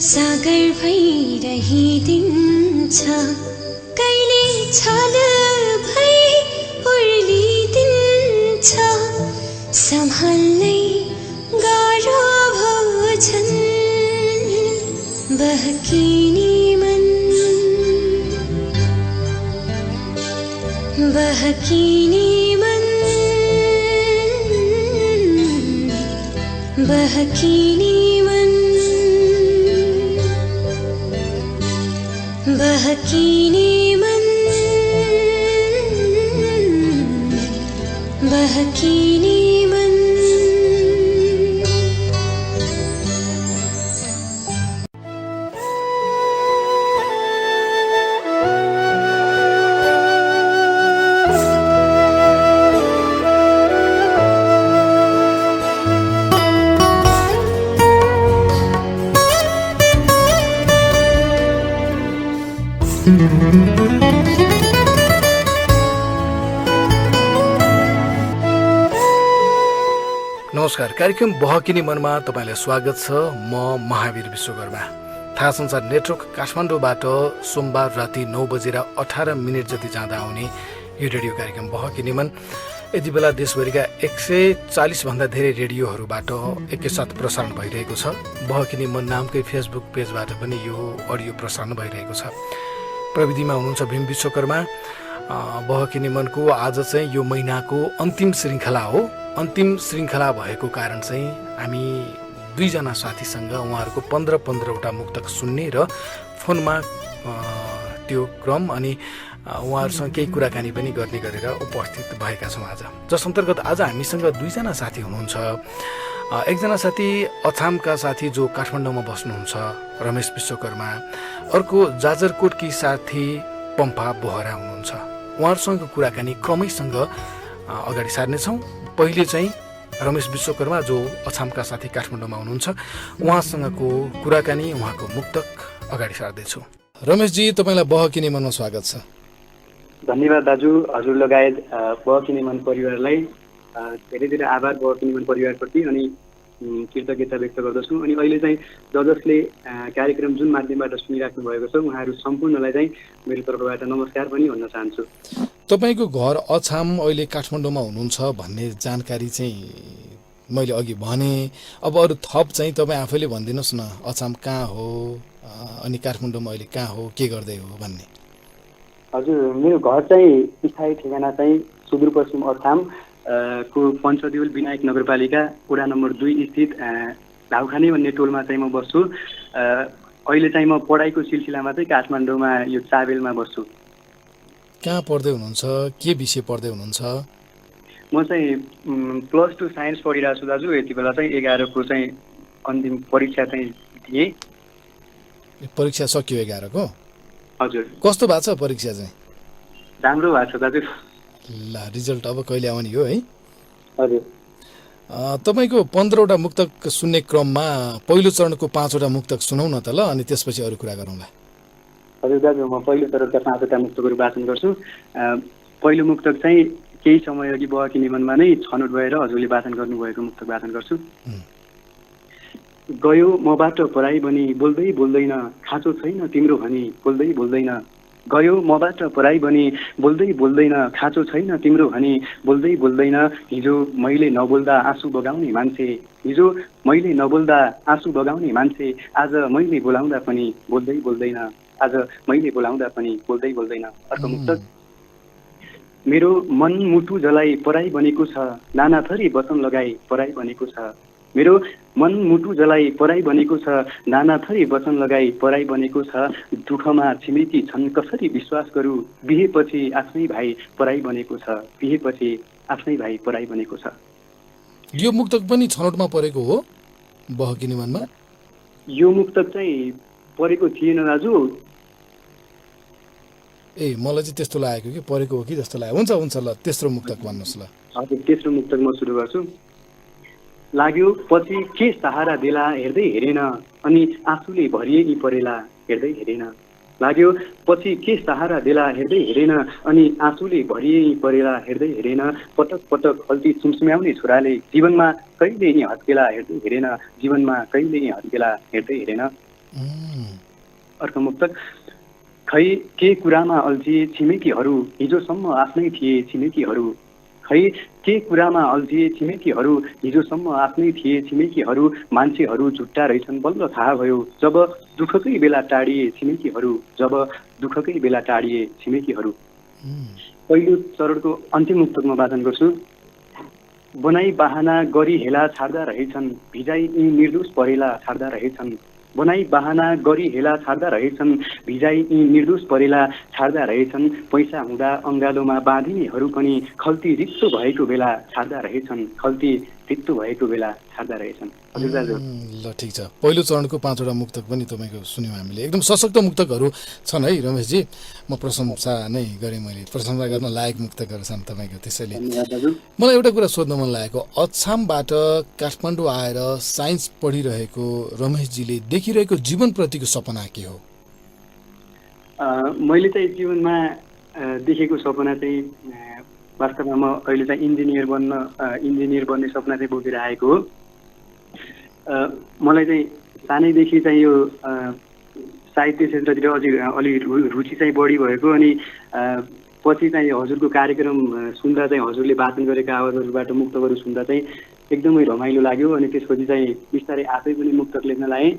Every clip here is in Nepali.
सागर भइरहिदिन्छ कहिले छल भई उर्लिदिन्छ सम्हाल्नै गाह्रो भोजन बहकिने मन बहकिने मन बहकिने मन बहकिने मन बहकिने मन। नमस्कार, कार्यक्रम बहकिने मनमा तपाईलाई स्वागत छ। म महावीर विश्वकर्मा। थाहा संसार नेटवर्क काठमाडौँबाट सोमबार राति 9:18 जति जाँदा आउने यो रेडियो कार्यक्रम बहकिने मन यति बेला देशभरिका 140 भन्दा धेरै रेडियोहरूबाट एकैसाथ प्रसारण भइरहेको छ। बहकिने मन नामकै फेसबुक पेजबाट पनि यो अडियो प्रसारण भइरहेको छ। प्रविधिमा हुनुहुन्छ भीम विश्वकर्मा। बहकिने मनको आज चाहिँ यो महिनाको अन्तिम श्रृङ्खला हो। अन्तिम श्रृङ्खला भएको कारण चाहिँ हामी दुईजना साथीसँग उहाँहरूको 15-15वटा मुक्तक सुन्ने र फोनमा त्यो क्रम अनि उहाँहरूसँग केही कुराकानी पनि गर्ने गरेर उपस्थित भएका छौँ आज। जस अन्तर्गत आज हामीसँग दुईजना साथी हुनुहुन्छ। एकजना साथी अछामका साथी जो काठमाडौँमा बस्नुहुन्छ रमेश विश्वकर्मा, अर्को जाजरकोटकी साथी पम्पा बोहरा हुनुहुन्छ। उहाँहरूसँग कुराकानी क्रमैसँग अगाडि सार्नेछौँ। पहिले चाहिँ रमेश विश्वकर्मा जो अछामका साथी काठमाडौँमा हुनुहुन्छ उहाँसँगको कुराकानी, उहाँको मुक्तक अगाडि सार्दैछु। रमेशजी, तपाईँलाई बहकिने मनमा स्वागत छ। धन्यवाद दाजु। हजुर लगायत बहकिने मन परिवारलाई धेरै धेरै आभार बहकिने मन परिवारप्रति अनि कृतज्ञता व्यक्त गर्दछु। अनि अहिले चाहिँ जसले कार्यक्रम जुन माध्यमबाट सुनिराख्नु भएको छ उहाँहरू सम्पूर्णलाई चाहिँ मेरो तर्फबाट नमस्कार पनि भन्न चाहन्छु। तपाईँको घर अछाम, अहिले काठमाडौँमा हुनुहुन्छ भन्ने जानकारी चाहिँ मैले अघि भने। अब अरू थप चाहिँ तपाईँ आफैले भनिदिनुहोस् न, अछाम कहाँ हो अनि काठमाडौँमा अहिले कहाँ हो, के गर्दै हो भन्ने। हजुर, मेरो घर चाहिँ स्थायी ठेगाना चाहिँ सुदूरपश्चिम अछाम को पञ्चदेउल विनायक नगरपालिका वडा नम्बर 2 स्थित धाउखाने भन्ने टोलमा चाहिँ म बस्छु। अहिले चाहिँ म पढाइको सिलसिलामा चाहिँ काठमाडौँमा यो चाबेलमा बस्छु। कहाँ पढ्दै हुनुहुन्छ, के विषय पढ्दै हुनुहुन्छ? म चाहिँ +2 साइन्स पढिरहेको छु दाजु। यति बेला चाहिँ 11को चाहिँ अन्तिम परीक्षा चाहिँ दिएँ। परीक्षा सकियो 11को? हजुर। कस्तो भएको छ परीक्षा चाहिँ? राम्रो भएको छ दाजु। ल, रिजल्ट अब कहिले आउने हो है? हजुर। तपाईँको 15वटा मुक्तक सुन्ने क्रममा पहिलो चरणको 5वटा मुक्तक सुनौ न त ल, अनि त्यसपछि अरू कुरा गरौँला। हजुर दाजु, म पहिलो चरणका 5वटा मुक्तकहरू वाचन गर्छु। पहिलो मुक्तक चाहिँ केही समय अघि बहकिने मनमा नै छनौट भएर हजुरले वाचन गर्नुभएको मुक्तक वाचन गर्छु। गयो मबाट पराई बनी बोल्दै बोल्दैन, खाँचो छैन तिम्रो भनी बोल्दै बोल्दैन। गयो मबाट पराई बनी बोल्दै बोल्दैन, खाँचो छैन तिम्रो भनी बोल्दै बोल्दैन। हिजो मैले नबोल्दा आँसु बगाउने मान्छे, हिजो मैले नबोल्दा आँसु बगाउने मान्छे, आज मैले बोलाउँदा पनि बोल्दै बोल्दैन, आज मैले बोलाउँदा पनि बोल्दै बोल्दैन। अर्को मुक्तक। मेरो मन मुटु जलाई पराई बनेको छ, नाना थरी वचन लगाई पराई बनेको छ। मेरो मन मुटु जलाई पराई बनेको छ, नाना थरी वचन लगाई पराई बनेको छ। दुःखमा छिमेकी छन् कसरी विश्वास गरू, बिहेपछि आफ्नै भाइ पराई बनेको छ, बिहेपछि आफ्नै भाइ पराई बनेको छ। यो मुक्तक पनि छनौटमा परेको हो बहकिने मनमा? यो मुक्तक चाहिँ परेको थिएन दाजु। ए, मलाई चाहिँ त्यस्तो लागेको कि परेको हो कि जस्तो लाग्यो। हुन्छ हुन्छ, ल तेस्रो मुक्तक भन्नुहोस् ल। हजुर, तेस्रो मुक्तक म सुरु गर्छु। लाग्यो पछि के सहारा देला हेर्दै हेरेन, अनि आँसुले भरिए परेला हेर्दै हेरेन। लाग्यो पछि के सहारा देला हेर्दै हेरेन, अनि आँसुले भरिए परेला हेर्दै हेरेन। पटक पटक खल्ती सुमसुम्याउने छोराले जीवनमा कहिले नि हत्केला हेर्दै हेरेन, जीवनमा कहिले नि हत्केला हेर्दै हेरेन। अर्को मुक्तक, खै के कुरामा अल्झिए छिमेकीहरू हिजोसम्म आफ्नै थिए छिमेकीहरू, खै के कुरामा अल्झिए छिमेकीहरू हिजोसम्म आफ्नै थिए छिमेकीहरू, मान्छेहरू झुट्टा रहेछन् बल्ल थाहा भयो जब दुःखकै बेला टाढिए छिमेकीहरू, जब दुःखकै बेला टाढिए छिमेकीहरू। पहिलो चरणको अन्तिम मुक्तक म वाचन गर्छु। बनाई बाहना गरी हेला छाड्दा रहेछन् भिजाइ यी निर्दोष परेला छाड्दा रहेछन्, बनाई बाहना गरी हेला छाड्दा रहेछन् भिजाइ यी निर्दोष परेला छाड्दा रहेछन्, पैसा हुँदा अङ्गालोमा बाँधिनेहरू पनि खल्ती रित्तो भएको बेला छाड्दा रहेछन्, खल्ती रित्तो भएको बेला छाड्दा रहेछन्। हजुर दाजु ल ठिक छ, पहिलो चरणको 5वटा मुक्तक पनि तपाईँको सुन्यौँ हामीले। एकदम सशक्त मुक्तकहरू छन् है रमेशजी, म प्रशंसा नै गरेँ, मैले प्रशंसा गर्न लायक मुक्तकहरू छन् तपाईँको। त्यसैले मलाई एउटा कुरा सोध्न मन लागेको, अछामबाट काठमाडौँ आएर साइन्स पढिरहेको रमेशजीले देखिरहेको जीवनप्रतिको सपना के हो? मैले चाहिँ जीवनमा देखेको सपना चाहिँ वास्तवमा म अहिले चाहिँ इन्जिनियर बन्ने सपना चाहिँ बोकेर आएको हो। मलाई चाहिँ सानैदेखि चाहिँ यो साहित्य क्षेत्रतिर अलि रुचि चाहिँ बढी भएको, अनि पछि चाहिँ हजुरको कार्यक्रम सुन्दा चाहिँ हजुरले वाचन गरेका आवाजहरूबाट मुक्तकहरू सुन्दा चाहिँ एकदमै रमाइलो लाग्यो। अनि त्यसपछि चाहिँ बिस्तारै आफै पनि मुक्तक लेख्न लागेँ।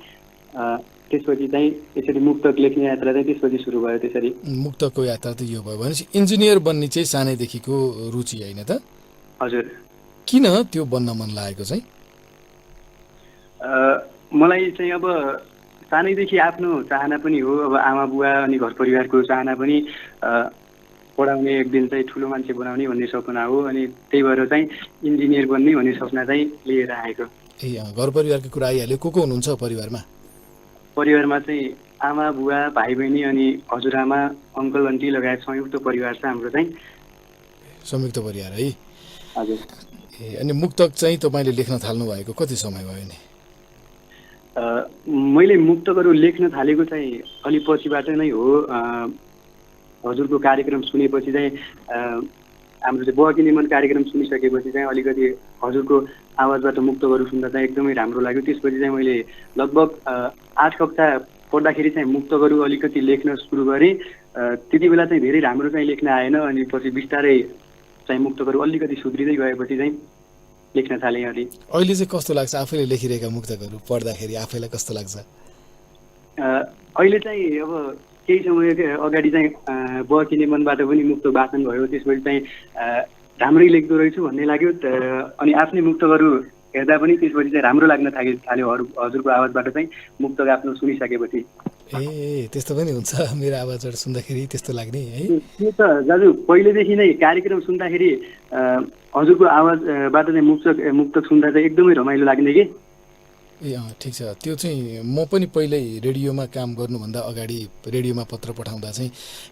त्यसपछि चाहिँ यसरी मुक्तक लेख्ने यात्रा चाहिँ त्यसपछि सुरु भयो। त्यसरी मुक्तकको यात्रा त यो भयो भनेपछि इन्जिनियर बन्ने चाहिँ सानैदेखिको रुचि होइन त? हजुर। किन त्यो बन्न मन लागेको चाहिँ? मलाई चाहिँ अब सानैदेखि आफ्नो चाहना पनि हो, अब आमा बुवा अनि घर परिवारको चाहना पनि पढाउने, एक दिन चाहिँ ठुलो मान्छे बनाउने भन्ने सपना हो। अनि त्यही भएर चाहिँ इन्जिनियर बन्ने भन्ने सपना चाहिँ लिएर आएको। ए घर परिवारको कुरा आइहाल्यो। को हुनुहुन्छ परिवारमा? परिवारमा चाहिँ आमा बुवा भाइ बहिनी अनि हजुरआमा अङ्कल आन्टी लगायत संयुक्त परिवार छ हाम्रो चाहिँ। संयुक्त परिवार है? हजुर। ए अनि मुक्तक चाहिँ तपाईँले लेख्न थाल्नु भएको कति समय भयो नि? मैले मुक्तकहरू लेख्न थालेको चाहिँ अलि पछिबाट नै हो। हजुरको कार्यक्रम सुनेपछि चाहिँ हाम्रो चाहिँ बहकी निमन कार्यक्रम सुनिसकेपछि चाहिँ अलिकति हजुरको आवाजबाट मुक्तकहरू सुन्दा चाहिँ एकदमै राम्रो लाग्यो। त्यसपछि चाहिँ मैले लगभग 8 कक्षा पढ्दाखेरि चाहिँ मुक्तकहरू अलिकति लेख्न सुरु गरेँ। त्यति बेला चाहिँ धेरै राम्रो चाहिँ लेख्न आएन, अनि पछि बिस्तारै चाहिँ मुक्तकहरू अलिकति सुध्रिँदै गएपछि चाहिँ लेख्न थालेँ। अलि अहिले चाहिँ कस्तो लाग्छ आफैले लेखिरहेका मुक्तकहरू पढ्दाखेरि? आफैलाई कस्तो लाग्छ अहिले चाहिँ? अब केही समय अगाडि चाहिँ बहकी निमनबाट पनि मुक्त वाचन भयो, त्यसपछि चाहिँ राम्रै लेख्दो रहेछु भन्ने लाग्यो। अनि आफ्नै मुक्तकहरू हेर्दा पनि त्यसपछि चाहिँ राम्रो लाग्न थाल्यो हजुरको आवाजबाट चाहिँ मुक्तक आफ्नो सुनिसकेपछि। ए त्यस्तो पनि हुन्छ? मेरो आवाजबाट सुन्दाखेरि त्यस्तो लाग्ने है? त्यो त दाजु पहिलेदेखि नै कार्यक्रम सुन्दाखेरि हजुरको आवाजबाट चाहिँ मुक्तक सुन्दा चाहिँ एकदमै रमाइलो लाग्ने कि। ए ठिक छ। त्यो चाहिँ म पनि पहिल्यै रेडियोमा काम गर्नुभन्दा अगाडि रेडियोमा पत्र पठाउँदा चाहिँ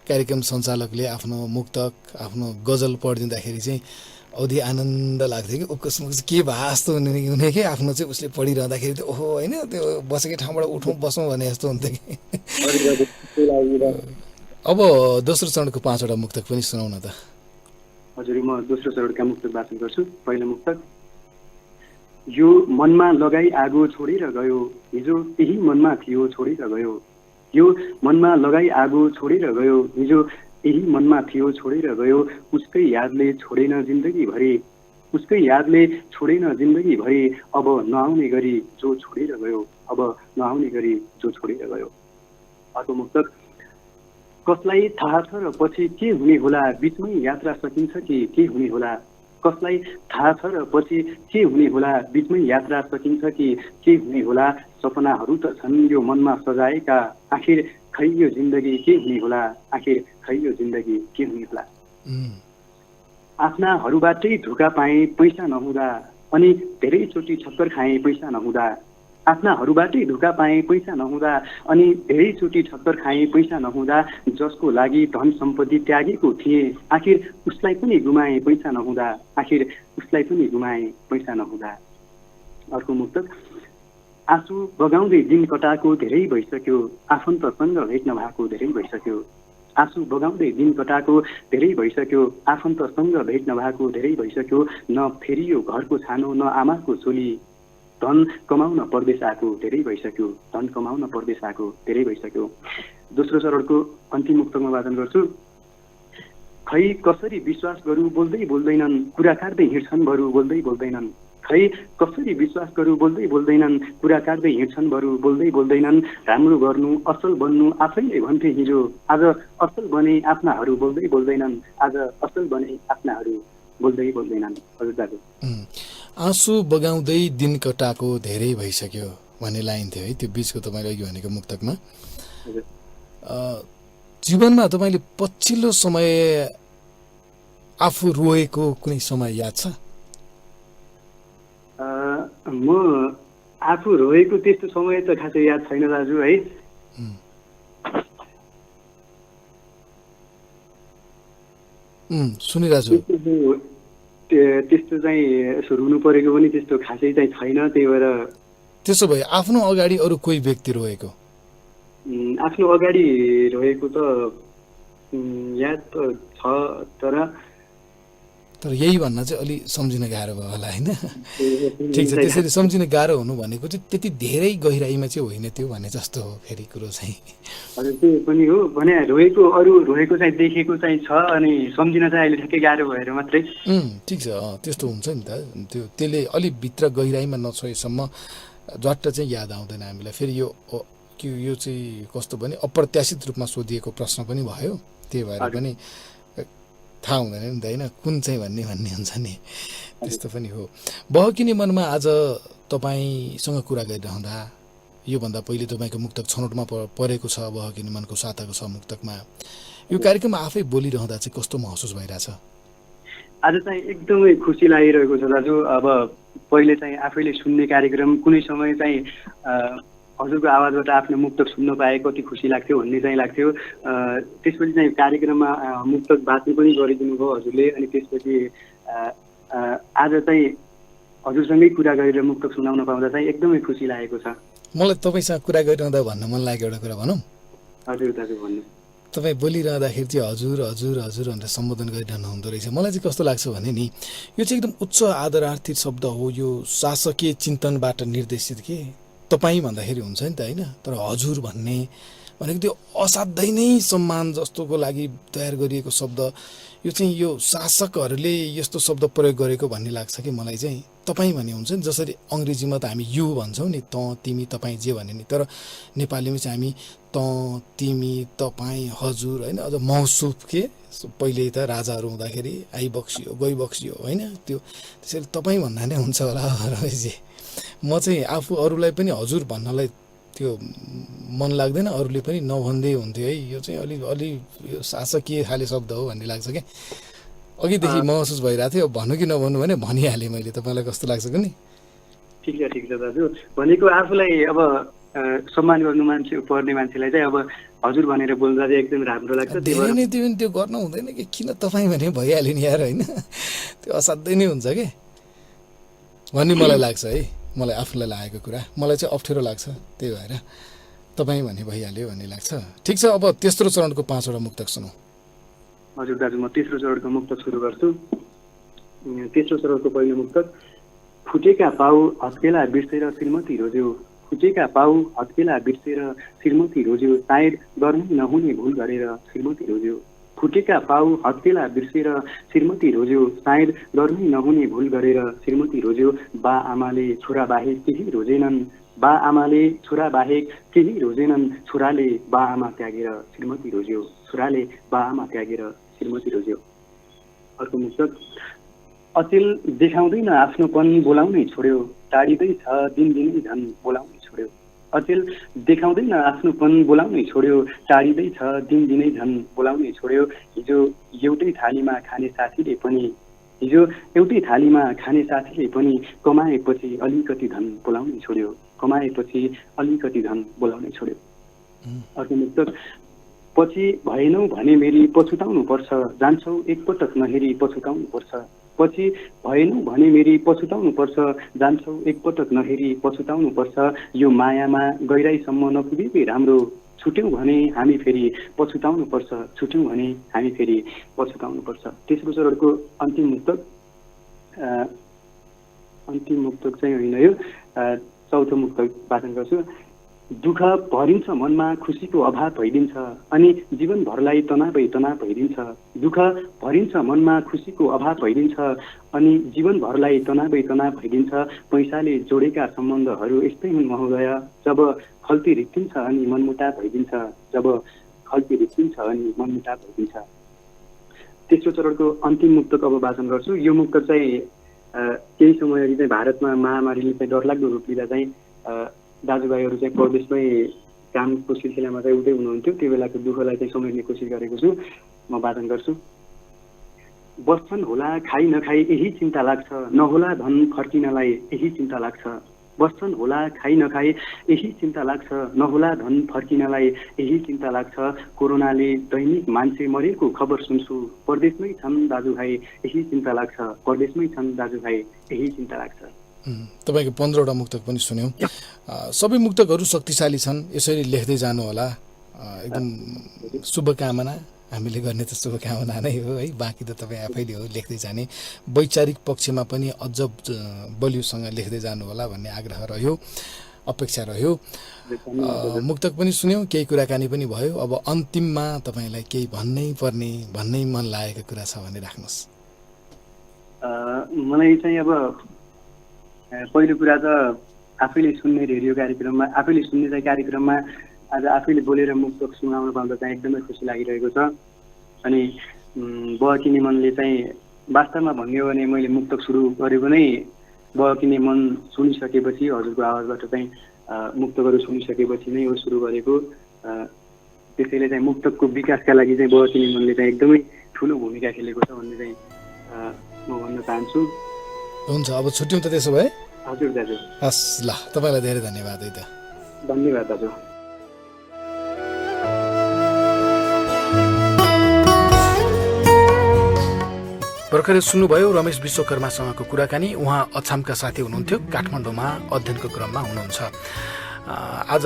कार्यक्रम सञ्चालकले आफ्नो मुक्तक आफ्नो गजल पढिदिँदाखेरि चाहिँ औधी आनन्द लाग्थ्यो कि उक्स के भए जस्तो हुने कि आफ्नो चाहिँ उसले पढिरहँदाखेरि त ओहो होइन त्यो बसेकै ठाउँबाट उठौँ बसौँ भने जस्तो हुन्थ्यो कि। अब दोस्रो चरणको 5वटा मुक्तक पनि सुनाउन त। हजुर, म दोस्रो चरणका मुक्तक वाचन गर्छु। पहिलो मुक्तक, यो मनमा लगाई आगो छोडेर गयो हिजो त्यही मनमा थियो छोडेर गयो, यो मनमा लगाई आगो छोडेर गयो हिजो यही मनमा थियो छोडेर गयो, उसकै यादले छोडेन जिन्दगीभरि, उसकै यादले छोडेन जिन्दगीभरि, अब नआउने गरी जो छोडेर गयो, अब नआउने गरी जो छोडेर गयो। अर्को मुक्तक, कसलाई थाहा छ र पछि के हुने होला, बिचमै यात्रा सकिन्छ कि के हुने होला, कसलाई थाहा छ र पछि के हुने होला, बिचमै यात्रा सकिन्छ कि के हुने होला, सपनाहरू त छन् यो मनमा सजाएका, आखिर खै यो जिन्दगी के हुने होला, आखिर खै यो जिन्दगी के हुने होला। आफ्नाहरूबाटै धोका पाएँ पैसा नहुँदा, अनि धेरैचोटि छक्कर खाएँ पैसा नहुँदा, आफ्नाहरूबाटै धोका पाएँ पैसा नहुँदा, अनि धेरैचोटि छक्कर खाएँ पैसा नहुँदा, जसको लागि धन सम्पत्ति त्यागेको थिएँ, आखिर उसलाई पनि गुमाएँ पैसा नहुँदा, आखिर उसलाई पनि गुमाएँ पैसा नहुँदा। अर्को मुक्तक, आँसु बगाउँदै दिन कटाएको धेरै भइसक्यो, आफन्तसँग भेट्न भएको धेरै भइसक्यो, आँसु बगाउँदै दिन कटाएको धेरै भइसक्यो, आफन्तसँग भेट्न भएको धेरै भइसक्यो, न फेरियो घरको छानो न आमाको चोली, धन कमाउन परदेश आएको धेरै भइसक्यो, धन कमाउन परदेश आएको धेरै भइसक्यो। दोस्रो चरणको अन्तिम मुक्तकमा वाचन गर्छु। खै कसरी विश्वास गरौँ बोल्दै बोल्दैनन्, कुरा काट्दै हिँड्छन् बरु बोल्दै बोल्दैनन्। खै कसरी विश्वास गरौँ बोल्दै बोल्दैनन्, कुरा काट्दै हिँड्छन् बरु बोल्दै बोल्दैनन्। राम्रो गर्नु असल बन्नु आफैले भन्थे हिजो, आज असल बने आफ्नाहरू बोल्दै बोल्दैनन्, आज असल बने आफ्नाहरू बोल्दै बोल्दैनन्। हजुर दाजु। आँसु बगाउँदै दिन कटाएको धेरै भइसक्यो भन्ने लाइन थियो है, त्यो बिचको तपाईँले अघि भनेको मुक्तकमा। जीवनमा तपाईँले पछिल्लो समय आफू रोएको कुनै समय याद छ? म आफू रोएको त्यस्तो समय त खासै याद छैन दाजु है। सुनिरहेछु। त्यस्तो चाहिँ रुनु परेको पनि त्यस्तो खासै चाहिँ छैन, त्यही भएर। त्यसो भए आफ्नो अगाडि अरू कोही व्यक्ति रोएको? आफ्नो अगाडि रोएको त याद त छ, तर यही भन्न चाहिँ अलि सम्झिन गाह्रो भयो होला होइन? ठिक छ, त्यसरी सम्झिन गाह्रो हुनु भनेको चाहिँ त्यति धेरै गहिराइमा चाहिँ होइन त्यो भन्ने जस्तो हो फेरि कुरो चाहिँ। हजुर त्यो पनि हो भने रोएको अरू रोएको चाहिँ देखेको चाहिँ छ, अनि सम्झिन चाहिँ अहिले ठ्याक्कै गाह्रो भएर मात्रै। ठिक छ, त्यस्तो हुन्छ नि त, त्यसले अलिक भित्र गहिराइमा नछोएसम्म झट्ट चाहिँ याद आउँदैन हामीलाई। फेरि यो चाहिँ कस्तो भने अप्रत्याशित रूपमा सोधिएको प्रश्न पनि भयो, त्यही भएर पनि थाहा हुँदैन नि त होइन कुन चाहिँ भन्ने हुन्छ नि, त्यस्तो पनि हो। बहकिने मनमा आज तपाईँसँग कुरा गरिरहँदा योभन्दा पहिले तपाईँको मुक्तक छनौटमा परेको छ, बहकिने मनको साताको छ मुक्तकमा, यो कार्यक्रम आफै बोलिरहँदा चाहिँ कस्तो महसुस भइरहेछ? आज चाहिँ एकदमै खुसी लागिरहेको छ दाजु। अब पहिले चाहिँ आफैले सुन्ने कार्यक्रम, कुनै समय चाहिँ हजुरको आवाजबाट आफ्नो मुक्तक सुन्न पाए कति खुसी लाग्थ्यो भन्ने चाहिँ लाग्थ्यो। त्यसपछि चाहिँ कार्यक्रममा मुक्तक बाँच्नु पनि गरिदिनु भयो हजुरले, अनि त्यसपछि आज चाहिँ हजुरसँगै कुरा गरेर मुक्तक सुनाउन पाउँदा चाहिँ एकदमै खुसी लागेको छ। मलाई तपाईँसँग कुरा गरिरहँदा भन्न मन लाग्यो एउटा कुरा भनौँ? हजुर दाजु भन्नु। तपाईँ बोलिरहँदाखेरि चाहिँ हजुर हजुर हजुर भनेर सम्बोधन गरिरहनु हुँदो रहेछ। मलाई चाहिँ कस्तो लाग्छ भने नि, यो चाहिँ एकदम उच्च आदरार्थी शब्द हो, यो शासकीय चिन्तनबाट निर्देशित के तपाईँ भन्दाखेरि हुन्छ नि त होइन, तर हजुर भन्ने भनेको त्यो असाध्यै नै सम्मान जस्तोको लागि तयार गरिएको शब्द। यो चाहिँ यो शासकहरूले यस्तो शब्द प्रयोग गरेको भन्ने लाग्छ कि मलाई चाहिँ। तपाईँ भन्ने हुन्छ नि, जसरी अङ्ग्रेजीमा त हामी यु भन्छौँ नि, त तिमी तपाईँ जे भन्ने नि, तर नेपालीमा चाहिँ हामी त तिमी तपाईँ हजुर होइन, अझ मौसुफ के पहिले त राजाहरू हुँदाखेरि आइबक्सियो गइबक्सियो होइन, त्यो त्यसैले तपाईँ भन्दा नै हुन्छ होला रमेशजी। म चाहिँ आफू अरूलाई पनि हजुर भन्नलाई त्यो मन लाग्दैन, अरूले पनि नभन्दै हुन्थ्यो है। यो चाहिँ अलि यो शासकीय खाले शब्द हो भन्ने लाग्छ क्या, अघिदेखि महसुस भइरहेको थियो। भन्नु कि नभन्नु भने भनिहालेँ मैले। तपाईँलाई कस्तो लाग्छ कि नि? ठिक छ दाजु। भनेको आफूलाई अब सम्मान गर्नु पर्ने मान्छेलाई चाहिँ अब हजुर भनेर बोल्दा चाहिँ एकदम राम्रो लाग्छ। धेरै नै त्यो गर्नु हुँदैन कि, किन तपाईँ भने भइहाल्यो नि यार होइन, त्यो असाध्यै नै हुन्छ कि भन्ने मलाई लाग्छ है। मलाई आफूलाई लागेको कुरा मलाई चाहिँ अप्ठ्यारो लाग्छ, त्यही भएर तपाईँ भने भइहाल्यो भन्ने लाग्छ। ठिक छ, अब तेस्रो चरणको 5वटा मुक्तक सुनौँ। हजुर दाजु, म तेस्रो चरणको मुक्तक सुरु गर्छु। तेस्रो चरणको पहिलो मुक्तक। फुटेका पाउ हत्केला बिर्सेर श्रीमती रोज्यो, फुटेका पाउ हत्केला बिर्सेर श्रीमती रोज्यो, सायद गर्नै नहुने भुल गरेर श्रीमती रोज्यो। फुटेका पाउ हत्केला बिर्सेर श्रीमती रोज्यो, सायद गर्नै नहुने भुल गरेर श्रीमती रोज्यो। बा आमाले छोरा बाहेक केही रोजेनन्, बा आमाले छोरा बाहेक केही रोजेनन्, छोराले बा आमा त्यागेर श्रीमती रोज्यो, छोराले बा आमा त्यागेर श्रीमती रोज्यो। अर्को मुक्तक। अचेल देखाउँदैन आफ्नोपन बोलाउनै छोड्यो, टाढिँदैछ दिनदिनै झन् बोलाउनै छोड्यो। अचेल देखाउँदैन आफ्नोपन बोलाउनै छोड्यो, टाढिँदैछ दिनदिनै झन् बोलाउनै छोड्यो। हिजो एउटै थालीमा खाने साथीले पनि कमाएपछि अलिकति धन बोलाउनै छोड्यो, कमाएपछि अलिकति धन बोलाउनै छोड्यो। अर्को मुक्तक। पछि भएनौ भने मेरी पछुताउनु पर्छ, जान्छौ एकपटक नहेरी पछुताउनु पर्छ। पछि भएनौ भने मेरी पछुताउनु पर्छ, जान्छौ एकपटक नहेरी पछुताउनु पर्छ। यो मायामा गहिराइसम्म नपुगेकै राम्रो, छुट्यौँ भने हामी फेरि पछुताउनु पर्छ, छुट्यौँ भने हामी फेरि पछुताउनु पर्छ। तेस्रो चरणको अन्तिम मुक्तक चाहिँ होइन यो, चौथो मुक्तक वाचन गर्छु। दुःख भरिन्छ मनमा खुसीको अभाव भइदिन्छ अनि जीवनभरलाई तनावै तनाव भइदिन्छ। दुःख भरिन्छ मनमा खुसीको अभाव भइदिन्छ अनि जीवनभरलाई तनावै तनाव भइदिन्छ। पैसाले जोडेका सम्बन्धहरू यस्तै हुन् महोदय, जब खल्ती रित्तिन्छ अनि मनमुटाव भइदिन्छ। जब खल्ती रित्तिन्छ अनि मनमुटाव भइदिन्छ। तेस्रो चरणको अन्तिम मुक्तक अब वाचन गर्छु। यो मुक्तक चाहिँ केही समय अघि चाहिँ भारतमा महामारीले चाहिँ डरलाग्दो रूप लिँदा चाहिँ दाजुभाइहरू चाहिँ परदेशमै कामको सिलसिलामा चाहिँ उतै हुनुहुन्थ्यो। त्यो बेलाको दुःखलाई चाहिँ समेट्ने कोसिस गरेको छु। म वाचन गर्छु। बस्छन् होला खाइ नखाइ यही चिन्ता लाग्छ, नहोला धन फर्किनलाई यही चिन्ता लाग्छ। बस्छन् होला खाइ नखाइ यही चिन्ता लाग्छ, नहोला धन फर्किनलाई यही चिन्ता लाग्छ। कोरोनाले दैनिक मान्छे मरेको खबर सुन्छु, परदेशमै छन् दाजुभाइ यही चिन्ता लाग्छ। परदेशमै छन् दाजुभाइ यही चिन्ता लाग्छ। तपाईँको 15वटा मुक्तक पनि सुन्यौँ। सबै मुक्तकहरू शक्तिशाली छन्। यसरी लेख्दै जानु होला। एकदम शुभकामना हामीले गर्ने त शुभकामना नै हो है। बाँकी त तपाईँ आफैले हो लेख्दै जाने। वैचारिक पक्षमा पनि अझ बलियोसँग लेख्दै जानु होला भन्ने आग्रह रह्यो, अपेक्षा रह्यो। मुक्तक पनि सुन्यौँ, केही कुराकानी पनि भयो। अब अन्तिममा तपाईँलाई केही भन्नै मन लागेको कुरा छ भने राख्नुहोस्। मलाई चाहिँ अब पहिलो कुरा त आफैले सुन्ने रेडियो कार्यक्रममा, आफैले सुन्ने चाहिँ कार्यक्रममा आज आफैले बोलेर मुक्तक सुनाउन पाउँदा चाहिँ एकदमै खुसी लागिरहेको छ। अनि बहकिने मनले चाहिँ वास्तवमा भन्यो भने मैले मुक्तक सुरु गरेको नै बहकिने मन सुनिसकेपछि, हजुरको आवाजबाट चाहिँ मुक्तकहरू सुनिसकेपछि नै हो सुरु गरेको। त्यसैले चाहिँ मुक्तकको विकासका लागि चाहिँ बहकिने मनले चाहिँ एकदमै ठुलो भूमिका खेलेको छ भन्ने चाहिँ म भन्न चाहन्छु। हुन्छ, अब छुट्यौँ त त्यसो भए। हजुर दाजु। हस्, ल तपाईँलाई धेरै धन्यवाद है त। धन्यवाद दाजु। भर्खरै सुन्नुभयो रमेश विश्वकर्मासँगको कुराकानी। उहाँ अछामका साथी हुनुहुन्थ्यो, काठमाडौँमा अध्ययनको क्रममा हुनुहुन्छ। आज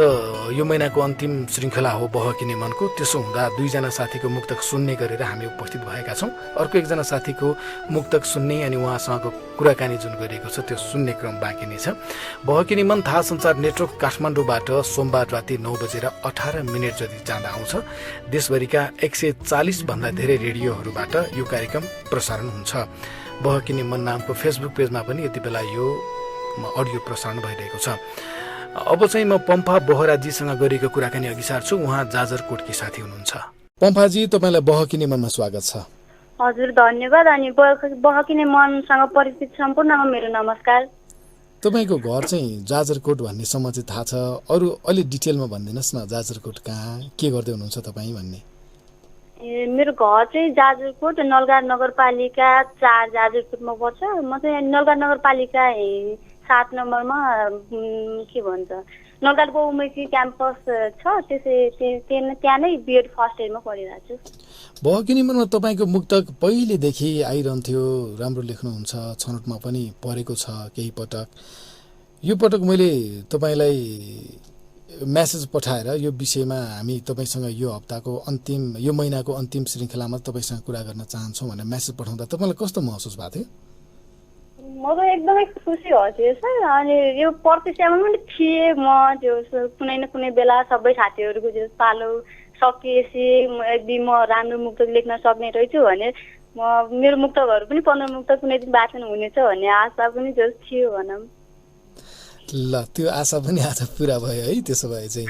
यो महिनाको अन्तिम श्रृङ्खला हो बहकिने मनको। त्यसो हुँदा दुईजना साथीको मुक्तक सुन्ने गरेर हामी उपस्थित भएका छौँ। अर्को एकजना साथीको मुक्तक सुन्ने अनि उहाँसँगको कुराकानी जुन गरिएको छ त्यो सुन्ने क्रम बाँकी नै छ। बहकिने मन थाहा सञ्चार नेटवर्क काठमाडौँबाट सोमबार राति 9:18 जति जाँदा आउँछ। देशभरिका 140 भन्दा धेरै रेडियोहरूबाट यो कार्यक्रम प्रसारण हुन्छ। बहकिने मन नामको फेसबुक पेजमा पनि यति बेला यो अडियो प्रसारण भइरहेको छ। अब चाहिँ म पम्फा बोहराजीसँग गरेको कुराकानी अघि सार्छु। उहाँ जाजरकोटकी साथी हुनुहुन्छ। पम्फाजी, तपाईँलाई बहकिने मनमा स्वागत छ। हजुर, धन्यवाद। अनि बहकिने मनसँग परिचित सम्पूर्णमा मेरो नमस्कार। तपाईँको घर चाहिँ जाजरकोट भन्नेसम्म चाहिँ थाहा छ। अरू अलि डिटेलमा भनिदिनुहोस् न, जाजरकोट कहाँ, के गर्दै हुनुहुन्छ तपाईँ भन्ने। मेरो घर चाहिँ जाजरकोट नलगार नगरपालिका 4 जाजरकोटमा पर्छ। म चाहिँ नलगार नगरपालिका 7 नम्बरमा के भन्छ नलगार बहुमुखी क्याम्पस छ, त्यहाँ नै बिएड फर्स्ट इयरमा पढिरहेको छु। बहकिने मनमा तपाईँको मुक्तक पहिलेदेखि आइरहन्थ्यो, राम्रो लेख्नुहुन्छ, छनौटमा पनि परेको छ केही पटक। यो पटक मैले तपाईँलाई म्यासेज पठाएर यो विषयमा हामी तपाईँसँग यो हप्ताको अन्तिम, यो महिनाको अन्तिम श्रृङ्खलामा तपाईँसँग कुरा गर्न चाहन्छौँ भनेर म्यासेज पठाउँदा तपाईँलाई कस्तो महसुस भएको थियो? म त एकदमै खुसी भएको सर। अनि यो प्रतीक्षामा पनि थिएँ म। त्यो कुनै न कुनै बेला सबै साथीहरूको जो पालो सकिएपछि यदि म राम्रो मुक्तक लेख्न सक्ने रहेछु भने मेरो मुक्तकहरू पनि 15 मुक्तक कुनै दिन वाचन हुनेछ भन्ने आशा पनि जो थियो भनौँ। ल, त्यो आशा पनि आज पुरा भयो है। त्यसो भए चाहिँ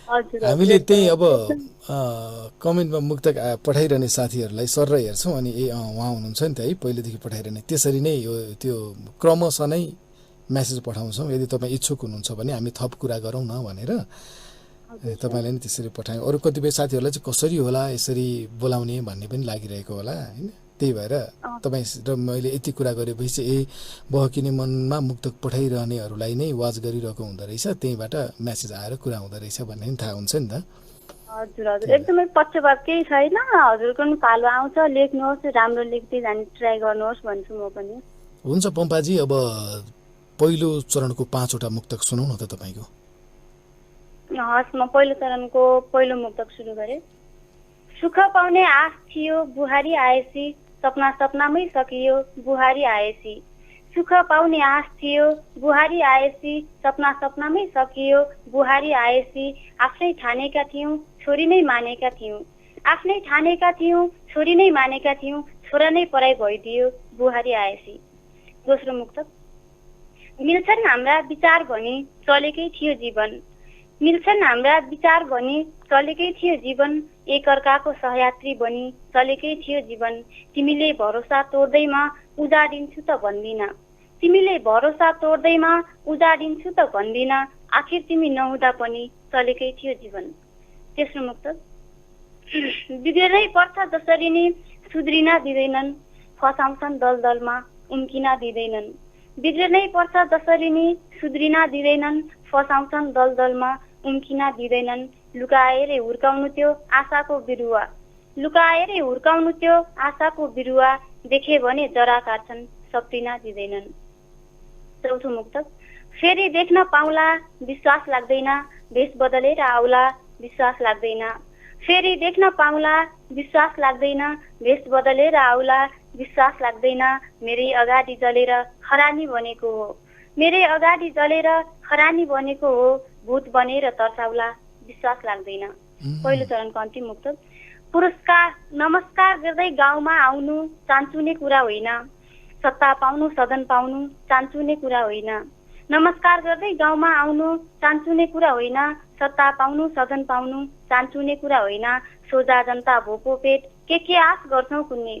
हामीले त्यही अब कमेन्टमा मुक्तक पठाइरहने साथीहरूलाई सर हेर्छौँ अनि उहाँ हुनुहुन्छ नि त है पहिलेदेखि पठाइरहने। त्यसरी नै यो त्यो क्रमशः नै म्यासेज पठाउँछौँ। यदि तपाईँ इच्छुक हुनुहुन्छ भने हामी थप कुरा गरौँ न भनेर तपाईँलाई नि त्यसरी पठायौँ। अरू कतिपय साथीहरूलाई चाहिँ कसरी होला यसरी बोलाउने भन्ने पनि लागिरहेको होला होइन। त्यही भएर तपाईँ र मैले यति कुरा गरेपछि चाहिँ बहकिने मनमा मुक्तक पठाइरहनेहरूलाई नै वाच गरिरहेको हुँदो रहेछ, त्यहीँबाट म्यासेज आएर कुरा हुँदो रहेछ भन्ने पनि थाहा हुन्छ नि त। हजुर हजुर, एकदमै पक्षपात केही छैन। हजुरको पनि पालो आउँछ, लेख्नुहोस्, राम्रो लेख्दै जाने ट्राई गर्नुहोस् भन्छु म पनि। हुन्छ पम्पाजी, अब पहिलो चरणको 5वटा मुक्तक सुनौ न त तपाईँको। हस्, म पहिलो चरणको पहिलो मुक्तक सुरु गरेँ। सुख पाउने आश थियो बुहारी आएसी, सपना सपनामै सकियो बुहारी आएसी। सुख पाउने आश थियो बुहारी आएसी सपना सपनामै सकियो बुहारी आएसी आफ्नै ठानेका थियौँ छोरी नै मानेका थियौँ आफ्नै ठानेका थियौँ छोरी नै मानेका थियौँ छोरा नै पराई भइदियो बुहारी आएसी। दोस्रो मुक्तक। मिल्छन् हाम्रा विचार भनी चलेकै थियो जीवन मिल्छन् हाम्रा विचार भनी चलेकै थियो जीवन एकअर्काको सहयात्री बनी चलेकै थियो जीवन तिमीले भरोसा तोड्दैमा उजाडिन्छु त भन्दिन तिमीले भरोसा तोड्दैमा उजाडिन्छु त भन्दिन आखिर तिमी नहुँदा पनि चलेकै थियो जीवन। तेस्रो मुक्तक। बिग्रै पर्छ जसरी नि सुध्रिन दिँदैनन् फसाउँछन् दलदलमा उम्किन दिँदैनन् बिग्रै पर्छ जसरी नि सुध्रिन दिँदैनन् फसाउँछन् दलदलमा उम्किन दिँदैनन् लुकाएरै हुर्काउनु त्यो आशाको बिरुवा लुकाएरै हुर्काउनु त्यो आशाको बिरुवा देखे भने जरा काट्छन् सप्टिन दिँदैनन्। चौथो मुक्तक। फेरि देख्न पाउला विश्वास लाग्दैन भेष बदलेर आउला विश्वास लाग्दैन फेरि देख्न पाउला विश्वास लाग्दैन भेष बदलेर आउला विश्वास लाग्दैन मेरै अगाडि जलेर खरानी बनेको हो मेरै अगाडि जलेर खरानी बनेको हो भूत बनेर तर्साउला विश्वास लाग्दैन। पहिलो चरणको अन्तिम मुक्तक। पुरस्कार नमस्कार गर्दै गाउँमा आउनु चान्चुने कुरा होइन सत्ता पाउनु सदन पाउनु चान्चुने कुरा होइन नमस्कार गर्दै गाउँमा आउनु चान्चुने कुरा होइन सत्ता पाउनु सदन पाउनु चान्चुने कुरा होइन सोझा जनता भोको पेट के आश गर्छौ कुन्नी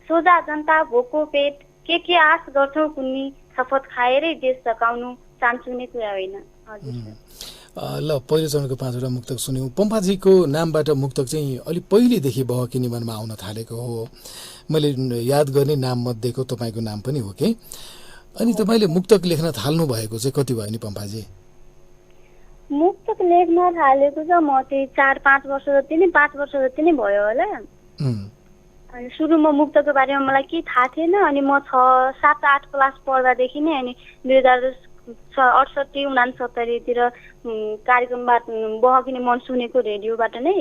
सोझा जनता भोको पेट के आश गर्छौ कुन्नी शपथ खाएरै देश सकाउनु चान्चुने कुरा होइन। ल पहिलो चरणको 5वटा मुक्तक सुन्यौँ। पम्फाजीको नामबाट मुक्तक चाहिँ अलि पहिलेदेखि बहकिनी मनमा आउन थालेको हो। मैले याद गर्ने नाम मध्येको तपाईँको नाम पनि हो कि अनि तपाईँले मुक्तक लेख्न थाल्नु भएको चाहिँ कति भयो नि पम्फाजी? मुक्तक लेख्न थालेको चाहिँ म चाहिँ 4-5 वर्ष जति नै 5 वर्ष जति नै भयो होला। अनि सुरुमा मुक्तको बारेमा मलाई केही थाहा थिएन अनि म 6-7-8 क्लास पढ्दादेखि नै अनि 2068-69 तिर कार्यक्रमबाट बहकिनी मन सुनेको रेडियोबाट नै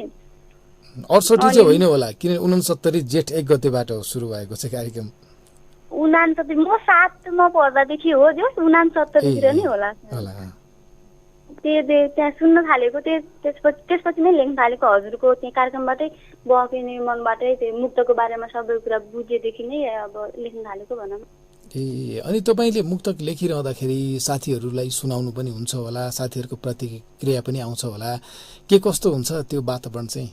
68 चाहिँ होइन होला किन 69 जेठ 1 गतेबाट सुरु भएको छ कार्यक्रम 69 म 7 मा पढ्दादेखि हो जो 69 तिर नै होला त्यहाँ सुन्न थालेको त्यसपछि नै लेख्न थालेको हजुरको त्यहाँ कार्यक्रमबाटै बहकिनी मनबाटै त्यो मुक्तको बारेमा सबै कुरा बुझेदेखि नै अब लेख्न थालेको भनौँ। ए अनि तपाईँले मुक्तक लेखिरहँदाखेरि साथीहरूलाई सुनाउनु पनि हुन्छ होला साथीहरूको प्रतिक्रिया पनि आउँछ होला के कस्तो हुन्छ त्यो वातावरण चाहिँ?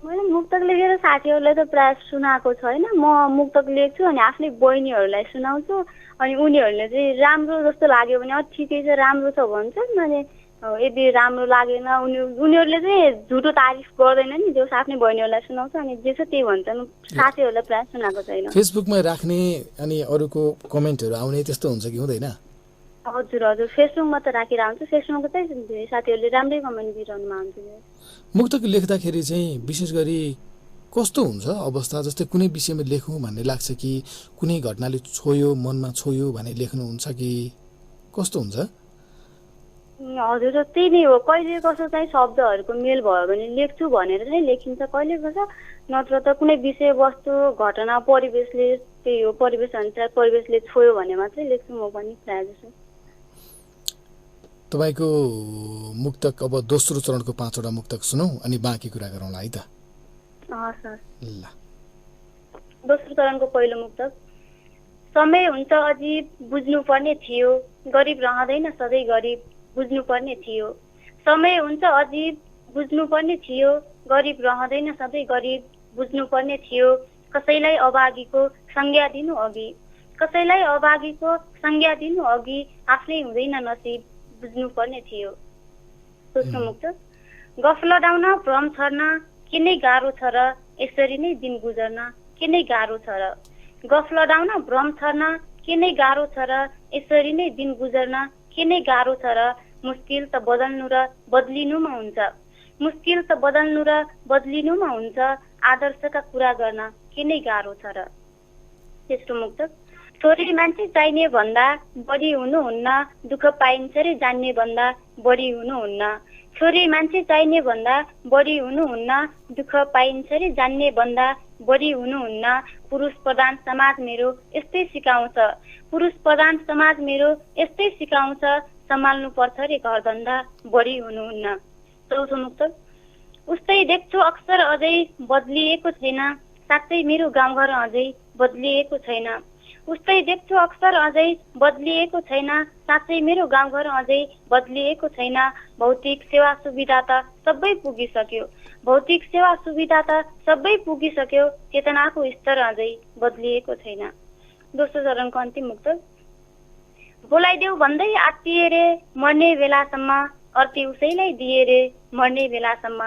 मैले मुक्तक लेखेर साथीहरूलाई त प्राय सुनाएको छैन म मुक्तक लेख्छु अनि आफ्नै बहिनीहरूलाई सुनाउँछु अनि उनीहरूले चाहिँ राम्रो जस्तो लाग्यो भने ठिकै छ राम्रो छ भन्छन् अनि यदि राम्रो लागेन उनीहरूले चाहिँ झुटो तारिफ गर्दैन नि जो आफ्नै बहिनीहरूलाई सुनाउँछ अनि जे छ त्यही भन्छन् साथीहरूलाई प्राय सुनाएको छैन। फेसबुकमा राख्ने अनि अरूको कमेन्टहरू आउने त्यस्तो हुन्छ कि हुँदैन? हजुर हजुर फेसबुकमा त राखेर आउँछु फेसबुकमा चाहिँ साथीहरूले राम्रै कमेन्ट दिइरहनुमा हुन्छ। मुक्तक लेख्दाखेरि चाहिँ विशेष गरी कस्तो हुन्छ अवस्था जस्तै कुनै विषयमा लेखौँ भन्ने लाग्छ कि कुनै घटनाले छोयो मनमा छोयो भने लेख्नुहुन्छ कि कस्तो हुन्छ? हजुर त्यही नै हो कहिले कसो चाहिँ शब्दहरूको मेल भयो भने लेख्छु भनेर चाहिँ लेखिन्छ कहिले कसो नत्र त कुनै विषयवस्तु घटना परिवेशले त्यही हो परिवेश अनुसार परिवेशले छोयो भने मात्रै लेख्छु म पनि प्रायः जसो। तपाईँको मुक्तक अब दोस्रो चरणको 5वटा मुक्तक सुनौ अनि बाँकी कुरा गरौँला है त। ल दोस्रो चरणको पहिलो मुक्तक। समय हुन्छ अजीब बुझ्नुपर्ने थियो गरिब रहँदैन सधैँ गरिब बुझ्नुपर्ने थियो समय हुन्छ अजीब बुझ्नुपर्ने थियो गरिब रहँदैन सधैँ गरिब बुझ्नुपर्ने थियो कसैलाई अभागीको संज्ञा दिनु अघि कसैलाई अभागीको संज्ञा दिनु अघि आफ्नै हुँदैन नसिब बुझ्नुपर्ने थियो। दोस्रो मुक्तक। गफ लडाउन भ्रम छर्न के नै गाह्रो छ र यसरी नै दिन गुजर्न के नै गाह्रो छ र गफ लडाउन भ्रम छर्न के नै गाह्रो छ र यसरी नै दिन गुजर्न के नै गाह्रो छ र मुस्किल त बदल्नु र बदलिनुमा हुन्छ मुस्किल त बदल्नु र बदलिनुमा हुन्छ आदर्शका कुरा गर्न के नै गाह्रो छ र। तेस्रो मुक्तक। छोरी मान्छे चाहिने भन्दा बढी हुनुहुन्न दुःख पाइन्छ रे जान्ने भन्दा बढी हुनुहुन्न छोरी मान्छे चाहिने भन्दा बढी हुनुहुन्न, दुःख पाइन्छ रे जान्ने भन्दा बढी हुनुहुन्न, पुरुष प्रधान समाज मेरो यस्तै सिकाउँछ, पुरुष प्रधान समाज मेरो यस्तै सिकाउँछ, सम्हाल्नु पर्छ रे घरधन्दा बढी हुनुहुन्न। चौथो मुक्तक। उस्तै देख्छु अक्सर अझै बदलिएको छैन, साँच्चै मेरो गाउँघर अझै बदलिएको छैन। उस्तै देख्छु अक्सर अझै बदलिएको छैन, साँच्चै मेरो गाउँघर अझै बदलिएको छैन। भौतिक सेवा सुविधा त सबै पुगिसक्यो, भौतिक सेवा सुविधा त सबै पुगिसक्यो, चेतनाको स्तर अझै बदलिएको छैन। दोस्रो चरणको अन्तिम मुक्तक। बोलाइदेऊ भन्दै आत्तिए रे मर्ने बेलासम्म, अर्ती उसैलाई दिए रे मर्ने बेलासम्म।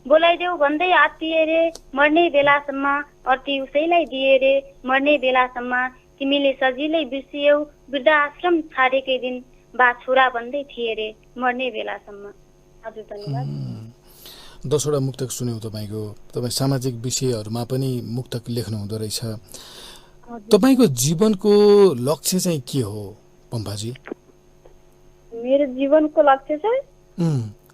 बोलाइदेऊ भन्दै आत्तिए रे मर्ने बेलासम्म, अर्ती उसैलाई दिए रे मर्ने बेलासम्म। तिमीले सजिलै बिर्सियौ वृद्धाश्रम छाडेकै दिन, बा छोरा भन्दै थिए रे मर्ने बेलासम्म। हजुर धन्यवाद। दसवटा मुक्तक सुन्यौँ तपाईँको। तपाईँ सामाजिक विषयहरूमा पनि मुक्तक लेख्नु हुँदो रहेछ। तपाईँको जीवनको लक्ष्य चाहिँ के हो पम्फाजी? मेरो जीवनको लक्ष्य चाहिँ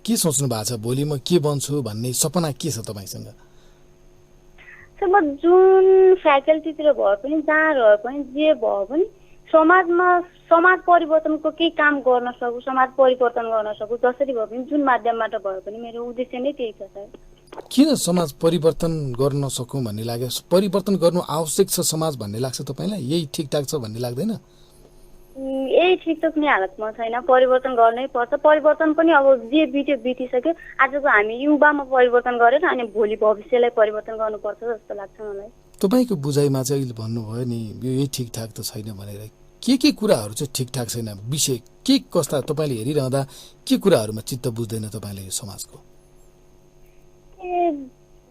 के सोच्नु भएको छ? भोलि म के बन्छु भन्ने सपना के छ तपाईँसँग? म जुन फ्याकल्टीतिर भए पनि, जहाँ रहे पनि, जे भए पनि समाजमा समाज परिवर्तनको केही काम गर्न सकु, समाज परिवर्तन गर्न सकु, जसरी भए पनि जुन माध्यमबाट भए पनि मेरो उद्देश्य नै त्यही छ सर। किन समाज परिवर्तन गर्न सकौँ भन्ने लाग्यो? परिवर्तन गर्नु आवश्यक छ समाज भन्ने लाग्छ तपाईँलाई? यही ठिकठाक छ भन्ने लाग्दैन? यही ठिक त कुनै हालतमा छैन, परिवर्तन गर्नै पर्छ। परिवर्तन पनि अब जे बित्यो बितिसक्यो। आजको हामी युवामा परिवर्तन गरेर अनि भोलि भविष्यलाई परिवर्तन गर्नुपर्छ जस्तो लाग्छ मलाई। तपाईँको बुझाइमा चाहिँ अहिले भन्नुभयो नि यो यही ठिकठाक त छैन भनेर, के कुराहरू चाहिँ ठिकठाक छैन? विषय के कस्ता तपाईँले हेरिरहँदा के कुराहरूमा चित्त बुझ्दैन तपाईँले यो समाजको?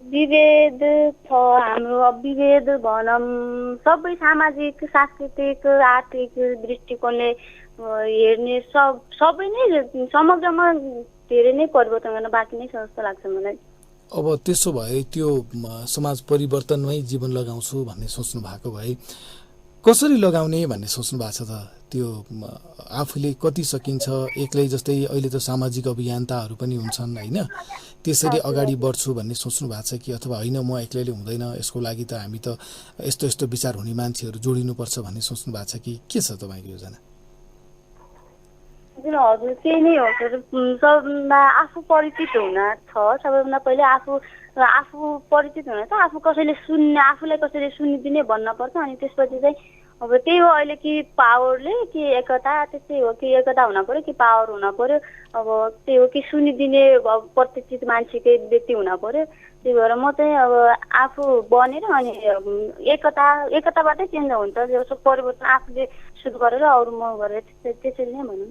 विभेद छ हाम्रो, विभेद भनौँ सबै सामाजिक सांस्कृतिक आर्थिक दृष्टिकोणले हेर्ने सबै नै समग्रमा धेरै नै परिवर्तन गर्न बाँकी नै छ जस्तो लाग्छ मलाई। अब त्यसो भए त्यो समाज परिवर्तनमै जीवन लगाउँछु भन्ने सोच्नु भएको भए कसरी लगाउने भन्ने सोच्नु भएको छ त? त्यो आफूले कति सकिन्छ एक्लै, जस्तै अहिले त सामाजिक अभियन्ताहरू पनि हुन्छन् होइन, त्यसरी अगाडि बढ्छु भन्ने सोच्नु भएको छ कि अथवा होइन म एक्लैले हुँदैन, यसको लागि त हामी त यस्तो यस्तो विचार हुने मान्छेहरू जोडिनुपर्छ भन्ने सोच्नु भएको छ कि के छ तपाईँको योजना? हजुर त्यही नै हो सर। सबभन्दा आफू परिचित हुन छ, सबैभन्दा पहिले आफू परिचित हुन छ, आफू कसैले सुन्ने, आफूलाई कसैले सुनिदिने भन्न पर्छ। अनि त्यसपछि चाहिँ अब त्यही हो, अहिले कि पावरले कि एकता, त्यस्तै हो कि एकता हुन पर्यो कि पावर हुन पर्यो। अब त्यही हो कि सुनिदिने प्रतिष्ठित मान्छेकै व्यक्ति हुन पर्यो। त्यही भएर म चाहिँ अब आफू बनेर अनि एकताबाटै चेन्ज हुन्छ। जो परिवर्तन आफूले सुरु गरेर अरू म गरेर त्यसरी नै भनौँ।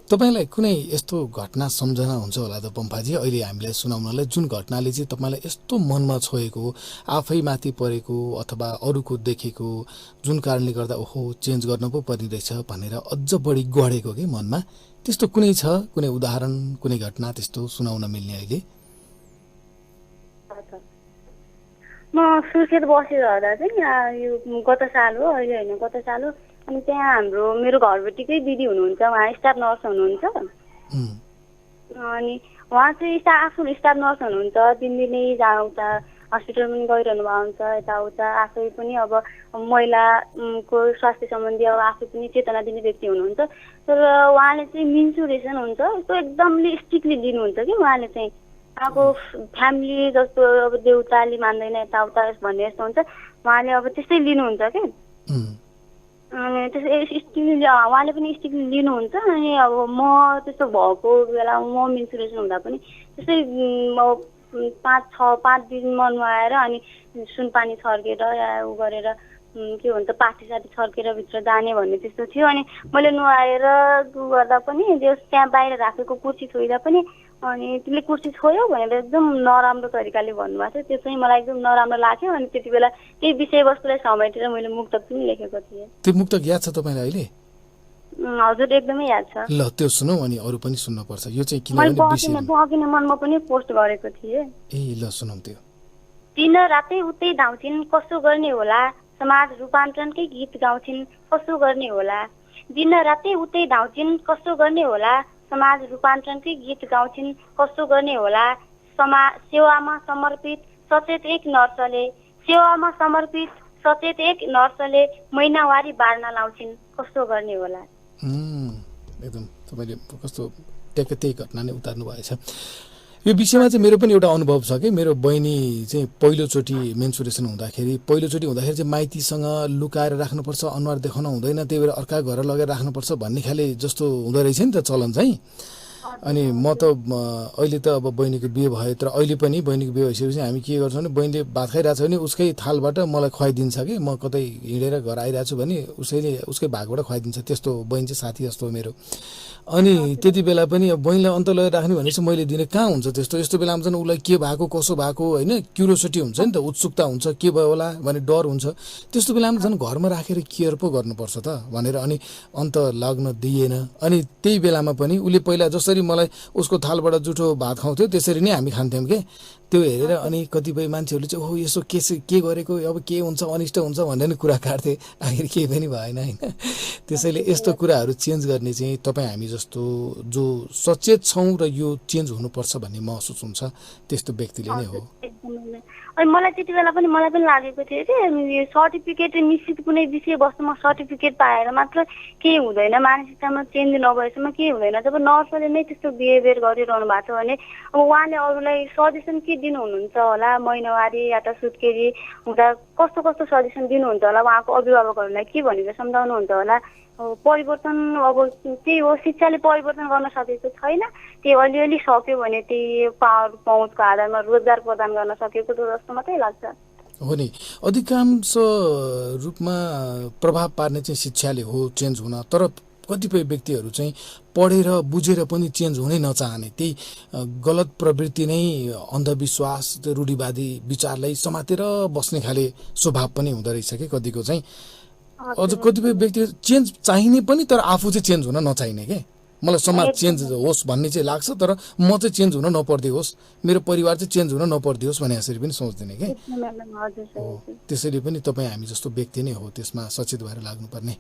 तपाईँलाई कुनै यस्तो घटना सम्झना हुन्छ होला त पम्फाजी अहिले हामीलाई सुनाउनलाई, जुन घटनाले चाहिँ तपाईँलाई यस्तो मनमा छोएको, आफै माथि परेको अथवा अरूको देखेको, जुन कारणले गर्दा ओहो चेन्ज गर्न पो पर्ने रहेछ भनेर अझ बढी गढेको कि मनमा? त्यस्तो कुनै छ, कुनै उदाहरण, कुनै घटना त्यस्तो सुनाउन मिल्ने? अहिले म सुर्खेत बसिरहँदा चाहिँ यो गत साल हो, अहिले होइन गत साल हो। अनि त्यहाँ हाम्रो मेरो घरबेटीकै दिदी हुनुहुन्छ, उहाँ स्टाफ नर्स हुनुहुन्छ। अनि उहाँ चाहिँ आफू स्टाफ नर्स हुनुहुन्छ, दिनदिनै जाउँछ, हस्पिटल पनि गइरहनु भएको हुन्छ, यताउता। आफै पनि अब महिलाको स्वास्थ्य सम्बन्धी अब आफै पनि चेतना दिने व्यक्ति हुनुहुन्छ। तर उहाँले चाहिँ मेन्सुरेसन हुन्छ यस्तो एकदमले स्ट्रिक्टली लिनुहुन्छ कि उहाँले चाहिँ अब फ्यामिली जस्तो अब देउताले मान्दैन यताउता भन्ने यस्तो हुन्छ, उहाँले अब त्यस्तै लिनुहुन्छ क्या। अनि त्यसै स्टिल उहाँले पनि स्टिल लिनुहुन्छ। अनि अब म त्यस्तो भएको बेला म मेन्सुरेसन हुँदा पनि त्यस्तै 5 दिन म नुहाएर अनि सुनपानी छर्केर या उ गरेर के भन्छ पाठी साथी छर्केर भित्र जाने भन्ने त्यस्तो थियो। अनि मैले नुहाएर गर्दा पनि त्यहाँ बाहिर राखेको कुर्सी छोइदा पनि अनि तिमीले कुर्सी छोयौ भनेर एकदम नराम्रो तरिकाले भन्नुभएको थियो। त्यो चाहिँ मलाई एकदम नराम्रो लाग्यो। अनि त्यति बेला त्यही विषयवस्तुलाई समेटेर मैले मुक्तक पनि लेखेको थिएँ। त्यो मुक्तक याद छ तपाईँलाई अहिले? हजुर एकदमै याद छ। ल त्यो सुनौ, अनि अरू पनि सुन्नुपर्छ यो चाहिँ, किनभने अघि मनमा पनि पोस्ट गरेको थिएँ। ए ल सुनौ त्यो। दिन रातै उतै धाउँछिन् कसो गर्ने होला, समाज रूपान्तरणकै गीत गाउँछिन् कसो गर्ने होला। दिन रातै उतै धाउँछिन् कसो गर्ने होला, समाज रूपान्तरणकै गीत गाउँछिन् कस्तो गर्ने होला सेवामा समर्पित सचेत एक नर्सले सेवामा समर्पित सचेत एक नर्सले महिनावारी बार्न लाउँछिन् कस्तो गर्ने होला। एकदम तपाईँले कस्तो ट्याक्कै त्यही घटना नै उतार्नु भएछ। यो विषयमा चाहिँ मेरो पनि एउटा अनुभव छ कि मेरो बहिनी चाहिँ पहिलोचोटि मेन्सुरेसन हुँदाखेरि चाहिँ माइतीसँग लुकाएर राख्नुपर्छ, अनुहार देखाउन हुँदैन, त्यही भएर अर्का घर लगेर राख्नुपर्छ भन्ने खाले जस्तो हुँदो रहेछ नि त चलन चाहिँ। अनि म त अहिले त अब बहिनीको बिहे भयो, तर अहिले पनि बहिनीको बिहे भइसकेपछि हामी के गर्छौँ भने बहिनीले भात खाइरहेको छ भने उसकै थालबाट मलाई खुवाइदिन्छ कि म कतै हिँडेर घर आइरहेको छु भने उसकै भागबाट खुवाइदिन्छ। त्यस्तो बहिनी चाहिँ साथी जस्तो मेरो। अनि त्यति बेला पनि अब बहिनीलाई अन्त लगेर राख्ने भनेपछि मैले दिने कहाँ हुन्छ त्यस्तो। यस्तो बेलामा चाहिँ उसलाई के भएको कसो भएको होइन क्युरियोसिटी हुन्छ नि त, उत्सुकता हुन्छ के भयो होला भन्ने डर हुन्छ। त्यस्तो बेलामा झन् घरमा राखेर केयर पो गर्नुपर्छ त भनेर अनि अन्त लाग्न दिएन। अनि त्यही बेलामा पनि उसले पहिला जसरी मलाई उसको थालबाट जुठो भात खुवाउँथ्यो त्यसरी नै हामी खान्थ्यौँ के। त्यो हेरेर अनि कतिपय मान्छेहरूले चाहिँ ओहो यसो के गरेको अब के हुन्छ अनिष्ट हुन्छ भनेर नि कुरा काट्थे, आखिर केही पनि भएन होइन। त्यसैले यस्तो कुराहरू चेन्ज गर्ने चाहिँ तपाईँ हामी जस्तो जो सचेत छौँ र यो चेन्ज हुनुपर्छ भन्ने महसुस हुन्छ त्यस्तो व्यक्तिले नै हो। अनि मलाई त्यति बेला पनि लागेको थियो कि यो सर्टिफिकेट निश्चित कुनै विषयवस्तुमा सर्टिफिकेट पाएर मात्र केही हुँदैन, मानसिकतामा चेन्ज नभएसम्म केही हुँदैन। जब नर्सले नै त्यस्तो बिहेभियर गरिरहनु भएको छ भने अब उहाँले अरूलाई सजेसन के दिनु हुनुहुन्छ होला, महिनावारी या त सुत्केरी हुँदा कस्तो कस्तो सजेसन दिनुहुन्छ होला, उहाँको अभिभावकहरूलाई के भनेर सम्झाउनुहुन्छ होला। परिवर्तन अब त्यही हो, शिक्षाले परिवर्तन गर्न सकेको छैन, त्यही अलिअलि सक्यो भने त्यही पावर पहुँचको आधारमा रोजगार प्रदान गर्न सकेको जस्तो मात्रै लाग्छ। हो नि, अधिकांश रूपमा प्रभाव पार्ने चाहिँ शिक्षाले हो चेन्ज हुन। तर कतिपय व्यक्तिहरू चाहिँ पढेर बुझेर पनि चेन्ज हुनै नचाहने, त्यही गलत प्रवृत्ति नै अन्धविश्वास रूढिवादी विचारलाई समातेर बस्ने खाले स्वभाव पनि हुँदो रहेछ कि कतिको चाहिँ। अझ कतिपय व्यक्ति चेन्ज चाहिने पनि तर आफू चाहिँ चेन्ज हुन नचाहिने के। मलाई समाज चेन्ज होस् भन्ने चाहिँ लाग्छ तर म चाहिँ चेन्ज हुन नपर्दै होस्, मेरो परिवार चाहिँ चेन्ज हुन नपर्दै होस् भने यसरी पनि सोच्दिने के। त्यसैले पनि तपाईँ हामी जस्तो व्यक्ति नै हो त्यसमा सचेत भएर लाग्नुपर्ने।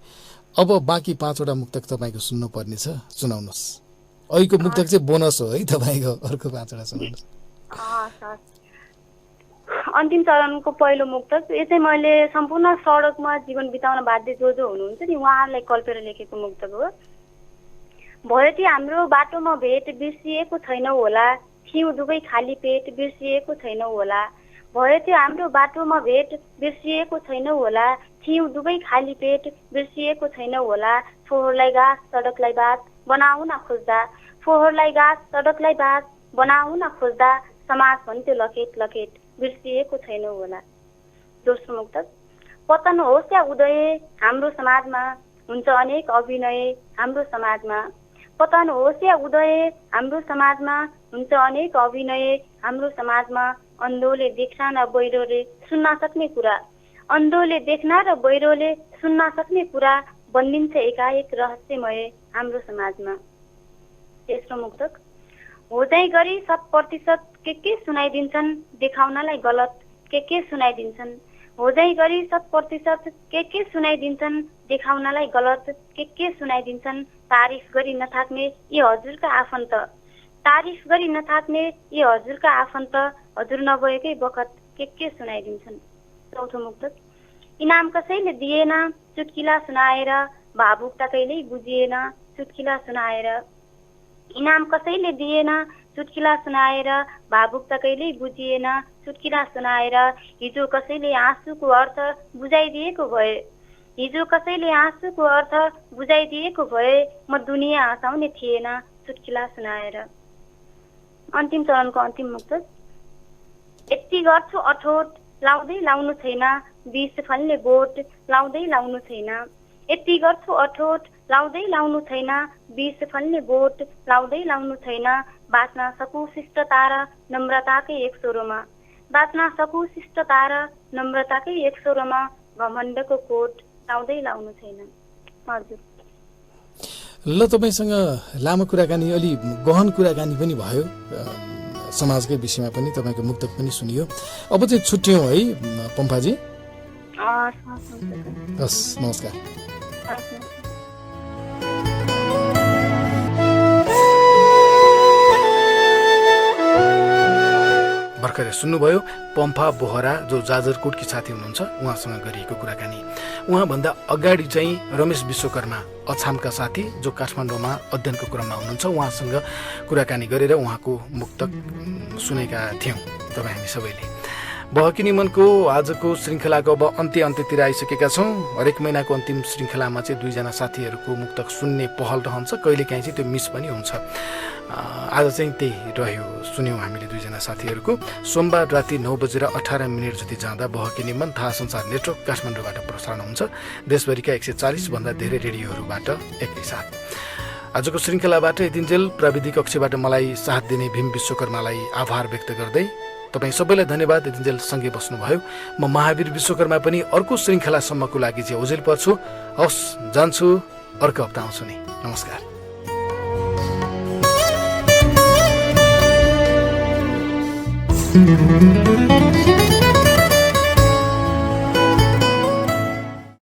अब बाँकी 5वटा मुक्तक तपाईँको सुन्नुपर्ने छ, सुनाउनुहोस्। अहिलेको मुक्तक चाहिँ बोनस हो है तपाईँको, अर्को 5वटा सुनाउनुहोस्। अन्तिम चरणको पहिलो मुक्तक यो चाहिँ मैले सम्पूर्ण सडकमा जीवन बिताउन बाध्य जो हुनुहुन्छ नि उहाँहरूलाई कल्पेर लेखेको मुक्तक हो। भयो ती हाम्रो बाटोमा भेट बिर्सिएको छैनौ होला, थियौ दुवै खाली पेट बिर्सिएको छैनौ होला। भयो त्यो हाम्रो बाटोमा भेट बिर्सिएको छैनौ होला, थियौ दुवै खाली पेट बिर्सिएको छैनौ होला। फोहोरलाई घाँस सडकलाई बात बनाउन खोज्दा, फोहोरलाई घाँस सडकलाई बात बनाउन खोज्दा, समाज भन्थ्यो लखेट लखेट बिर्सिएको छैनौ होला। दोस्रो मुक्तक, पतन होस् या उदय हाम्रो समाजमा हुन्छ अनेक अभिनय हाम्रो समाजमा। पतन होस् या उदय हाम्रो समाजमा हुन्छ अनेक अभिनय हाम्रो समाजमा। अन्धोले देख्न र बहिरोले सुन्न सक्ने कुरा, अन्धोले देख्न र बहिरोले सुन्न सक्ने कुरा बनिन्छ एकाएक रहस्यमय हाम्रो समाजमा। तेस्रो मुक्तक, होदै गरी 100% के सुनाइदिन्छन् देखाउनलाई गलत के सुनाइदिन्छन्। होदै गरी 100% के सुनाइदिन्छन् देखाउनलाई गलत के सुनाइदिन्छन्। तारिफ गरी नथाक्ने यी हजुरका आफन्त, तारिफ गरी नथाक्ने यी हजुरका आफन्त, हजुर नभएकै बखत के सुनाइदिन्छन्। चौथो मुक्तक, इनाम कसैले दिएन चुटकिला सुनाएर, भावुकता कहिल्यै बुझिएन चुटकिला सुनाएर। इनाम कसैले दिएन चुटकिला सुनाएर, भावुकता कहिल्यै बुझिएन चुटकिला सुनाएर। हिजो कसैले आँसुको अर्थ बुझाइदिएको भए, हिजो कसैले आँसुको अर्थ बुझाइदिएको भए, म दुनियाँ हँसाउने थिएन चुटकिला सुनाएर। अन्तिम चरणको अन्तिम मुक्तक, यति गर्छु अठोट लाउँदै लाउनु छैन, विष फल्ने बोट लाउँदै लाउनु छैन। यति गर्छु अठोट लाउँदै लाउनु छैन, विष फल्ने बोट लाउँदै लाउनु छैन। बाँच्न सकु शिष्टता र नम्रताकै एक स्वरमा, बाँच्न सकु शिष्टता र नम्रताकै एक स्वरमा, घमण्डको कोट लाउँदै लाउनु छैन। हजुर ल, तपाईँसँग लामो कुराकानी, अलि गहन कुराकानी पनि भयो, समाजकै विषयमा पनि तपाईँको मुक्तक पनि सुनियो। अब चाहिँ छुट्यौँ है पम्फाजी। हस्, नमस्कार। भर्खरै सुन्नुभयो पम्फा बोहरा जो जाजरकोटकी साथी हुनुहुन्छ उहाँसँग गरिएको कुराकानी। उहाँभन्दा अगाडि चाहिँ रमेश विश्वकर्मा अछामका साथी जो काठमाडौँमा अध्ययनको क्रममा हुनुहुन्छ उहाँसँग कुराकानी गरेर उहाँको मुक्तक सुनेका थियौँ तपाईँ हामी सबैले। बहकिनी मनको आजको श्रृङ्खलाको अब अन्त्यतिर आइसकेका छौँ। हरेक महिनाको अन्तिम श्रृङ्खलामा चाहिँ 2 जना साथीहरूको मुक्तक सुन्ने पहल रहन्छ, कहिलेकाहीँ चाहिँ त्यो मिस पनि हुन्छ। आज चाहिँ त्यही रह्यो, सुन्यौँ हामीले 2 जना साथीहरूको। सोमबार राति 9:18 जति जाँदा बहकिनी मन थाहा संसार नेटवर्क काठमाडौँबाट प्रसारण हुन्छ, देशभरिका 140 भन्दा धेरै रेडियोहरूबाट एकैसाथ। आजको श्रृङ्खलाबाट यतिन्जेल प्राविधिक कक्षबाट मलाई साथ दिने भीम विश्वकर्मालाई आभार व्यक्त गर्दै तपाईँ सबैलाई धन्यवाद। यतिन्जेल सँगै बस्नुभयो। म महावीर विश्वकर्मा पनि अर्को श्रृङ्खलासम्मको लागि चाहिँ ओझेल पर्छु। हवस्, जान्छु, अर्को हप्ता आउँछु नि। नमस्कार।